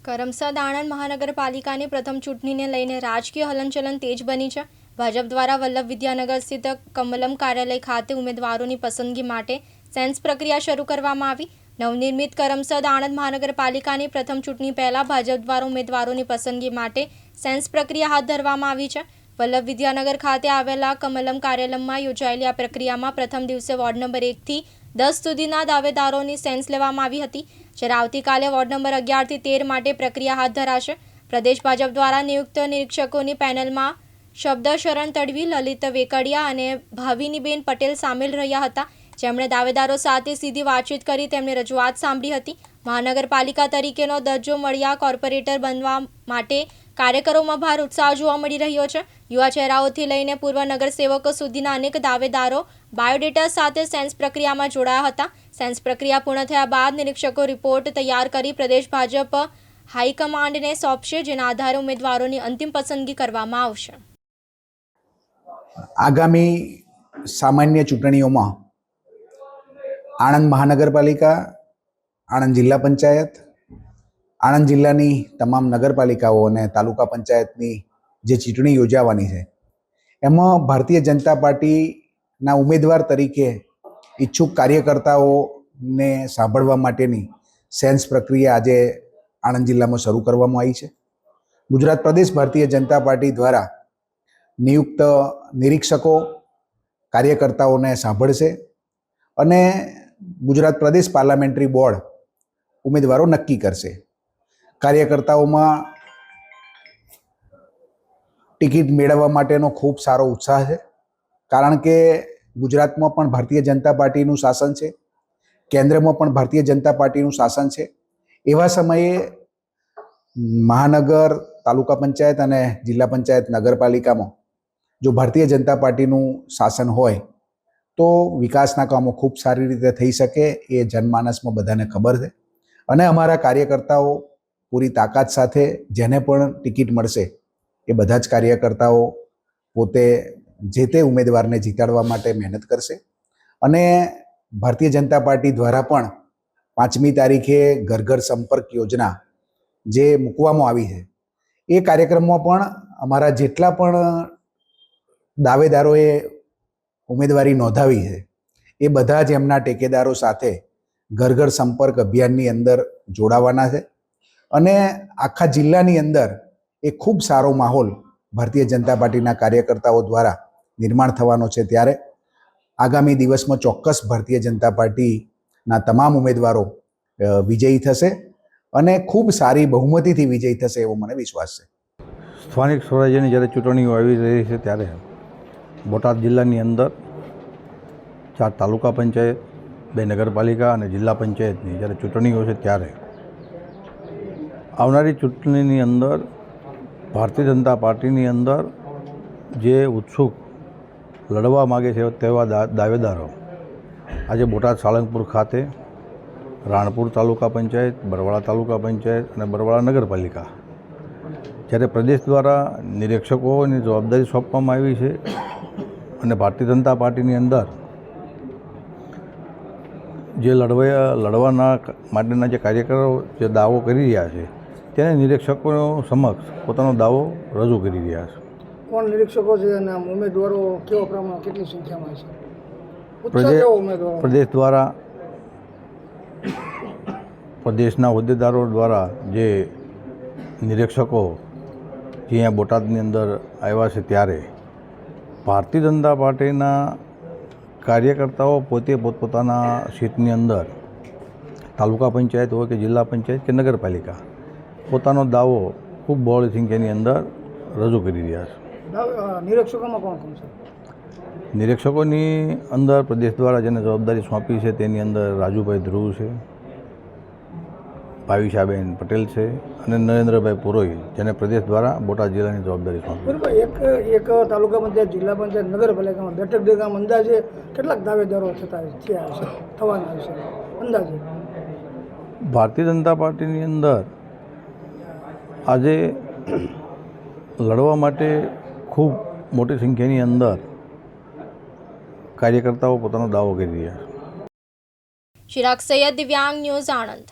કરમસદ આણંદ મહાનગરપાલિકાની પ્રથમ ચૂંટણીને લઈને રાજકીય હલનચલન તેજ બની છે। ભાજપ દ્વારા વલ્લભ વિદ્યાનગર સ્થિત કમલમ કાર્યાલય ખાતે ઉમેદવારોની પસંદગી માટે સેન્સ પ્રક્રિયા શરૂ કરવામાં આવી। નવનિર્મિત કરમસદ આણંદ મહાનગરપાલિકાની પ્રથમ ચૂંટણી પહેલા ભાજપ દ્વારા ઉમેદવારોની પસંદગી માટે સેન્સ પ્રક્રિયા હાથ ધરવામાં આવી છે। વલ્લભ વિદ્યાનગર ખાતે આવેલા કમલમ કાર્યાલયમાં યોજાયેલી આ પ્રક્રિયામાં પ્રથમ દિવસે વોર્ડ નંબર 1 થી 10 સુધીના દાવેદારોની સેન્સ લેવામાં આવી હતી, જ્યારે આવતીકાલે વોર્ડ નંબર 11 થી 13 માટે પ્રક્રિયા હાથ ધરાશે। પ્રદેશ ભાજપ દ્વારા નિયુક્ત નિરીક્ષકોની પેનલમાં શબ્દશરણ તડવી, લલિત વેકડિયા અને ભાવિનીબેન પટેલ સામેલ રહ્યા હતા, જેમણે દાવેદારો સાથે સીધી વાતચીત કરી તેમની રજૂઆત સાંભળી હતી। મહાનગરપાલિકા તરીકેનો દરજ્જો મળ્યા કોર્પોરેટર બનવા માટે કાર્યકરોમાં ભાર ઉત્સાહ જોવા મળી રહ્યો છે। યુવા ચહેરાઓથી લઈને પૂર્વ નગરસેવકો સુધીના અનેક દાવેદારો બાયોડેટા સાથે સેન્સ પ્રક્રિયામાં જોડાયા હતા। સેન્સ પ્રક્રિયા પૂર્ણ થયા બાદ નિરીક્ષકો રિપોર્ટ તૈયાર કરી પ્રદેશ ભાજપ હાઈકમાન્ડને સોંપશે, જેના આધારે ઉમેદવારોની અંતિમ પસંદગી કરવામાં આવશે। આગામી સામાન્ય ચૂંટણીઓમાં આણંદ મહાનગરપાલિકા, આણંદ જિલ્લા પંચાયત, આણંદ જિલ્લાની તમામ નગરપાલિકાઓ અને તાલુકા પંચાયતની જે ચૂંટણી યોજાવાની છે એમાં ભારતીય જનતા પાર્ટીના ઉમેદવાર તરીકે ઈચ્છુક કાર્યકર્તાઓને સાંભળવા માટેની સેન્સ પ્રક્રિયા આજે આણંદ જિલ્લામાં શરૂ કરવામાં આવી છે। ગુજરાત પ્રદેશ ભારતીય જનતા પાર્ટી દ્વારા નિયુક્ત નિરીક્ષકો કાર્યકર્તાઓને સાંભળશે અને ગુજરાત પ્રદેશ પાર્લામેન્ટરી બોર્ડ ઉમેદવારો નક્કી કરશે। કાર્યકર્તાઓમાં ટિકિટ મેળવવા માટેનો ખૂબ સારો ઉત્સાહ છે, કારણ કે ગુજરાતમાં પણ ભારતીય જનતા પાર્ટીનું શાસન છે, કેન્દ્રમાં પણ ભારતીય જનતા પાર્ટીનું શાસન છે। એવા સમયે મહાનગર, તાલુકા પંચાયત અને જિલ્લા પંચાયત નગરપાલિકામાં જો ભારતીય જનતા પાર્ટીનું શાસન હોય તો વિકાસના કામો ખૂબ સારી રીતે થઈ શકે, એ જનમાનસમાં બધાને ખબર છે અને અમારા કાર્યકર્તાઓ પૂરી તાકાત સાથે જેને પણ ટિકિટ મળશે એ બધા જ કાર્યકર્તાઓ પોતે જે તે ઉમેદવારને જીતાડવા માટે મહેનત કરશે અને ભારતીય જનતા પાર્ટી દ્વારા પણ 5મી તારીખે ઘર ઘર સંપર્ક યોજના જે મૂકવામાં આવી છે એ કાર્યક્રમમાં પણ અમારા જેટલા પણ દાવેદારોએ ઉમેદવારી નોંધાવી છે એ બધા જ એમના ટેકેદારો સાથે ઘર ઘર સંપર્ક અભિયાનની અંદર જોડાવાના છે અને આખા જિલ્લાની અંદર એ ખૂબ સારો માહોલ ભારતીય જનતા પાર્ટીના કાર્યકર્તાઓ દ્વારા નિર્માણ થવાનો છે। ત્યારે આગામી દિવસમાં ચોક્કસ ભારતીય જનતા પાર્ટીના તમામ ઉમેદવારો વિજયી થશે અને ખૂબ સારી બહુમતીથી વિજયી થશે એવો મને વિશ્વાસ છે। સ્થાનિક સ્વરાજ્યની જ્યારે ચૂંટણીઓ આવી રહી છે ત્યારે બોટાદ જિલ્લાની અંદર 4 તાલુકા પંચાયત, 2 નગરપાલિકા અને જિલ્લા પંચાયતની જ્યારે ચૂંટણીઓ છે ત્યારે આવનારી ચૂંટણીની અંદર ભારતીય જનતા પાર્ટીની અંદર જે ઉત્સુક લડવા માગે છે તેવા દાવેદારો આજે બોટાદ સાળંગપુર ખાતે રાણપુર તાલુકા પંચાયત, બરવાળા તાલુકા પંચાયત અને બરવાળા નગરપાલિકા જ્યારે પ્રદેશ દ્વારા નિરીક્ષકોની જવાબદારી સોંપવામાં આવી છે અને ભારતીય જનતા પાર્ટીની અંદર જે લડવાના માટેના જે કાર્યકરો જે દાવો કરી રહ્યા છે તેને નિરીક્ષકો સમક્ષ પોતાનો દાવો રજૂ કરી રહ્યા છે। કોણ નિરીક્ષકો છે અને ઉમેદવારો કેવા પ્રમાણે કેટલી સંખ્યામાં છે? પ્રદેશ દ્વારા પ્રદેશના હોદ્દેદારો દ્વારા જે નિરીક્ષકો જે અહીંયા બોટાદની અંદર આવ્યા છે ત્યારે ભારતીય જનતા પાર્ટીના કાર્યકર્તાઓ પોતે પોતપોતાના સીટની અંદર તાલુકા પંચાયત હોય કે જિલ્લા પંચાયત કે નગરપાલિકા પોતાનો દાવો ખૂબ બહોળી સંખ્યાની અંદર રજૂ કરી રહ્યા છે। નિરીક્ષકોમાં કોણ કોણ છે? નિરીક્ષકોની અંદર પ્રદેશ દ્વારા જેને જવાબદારી સોંપી છે તેની અંદર રાજુભાઈ ધ્રુવ છે, ભાવિશાબેન પટેલ છે અને નરેન્દ્રભાઈ પુરોહિત, જેને પ્રદેશ દ્વારા બોટાદ જિલ્લાની જવાબદારી સોંપી। બરાબર, એક તાલુકા પંચાયત, જિલ્લા પંચાયત, નગરપાલિકામાં બેઠક દેગામ અંદાજે કેટલાક દાવેદારો થવાના છે અંદાજે? ભારતીય જનતા પાર્ટીની અંદર આજે લડવા માટે ખૂબ મોટી સંખ્યાની અંદર કાર્યકર્તાઓ પોતાનો દાવો કરી રહ્યા છે। ચિરાગ સૈયદ, દિવ્યાંગ ન્યૂઝ, આણંદ।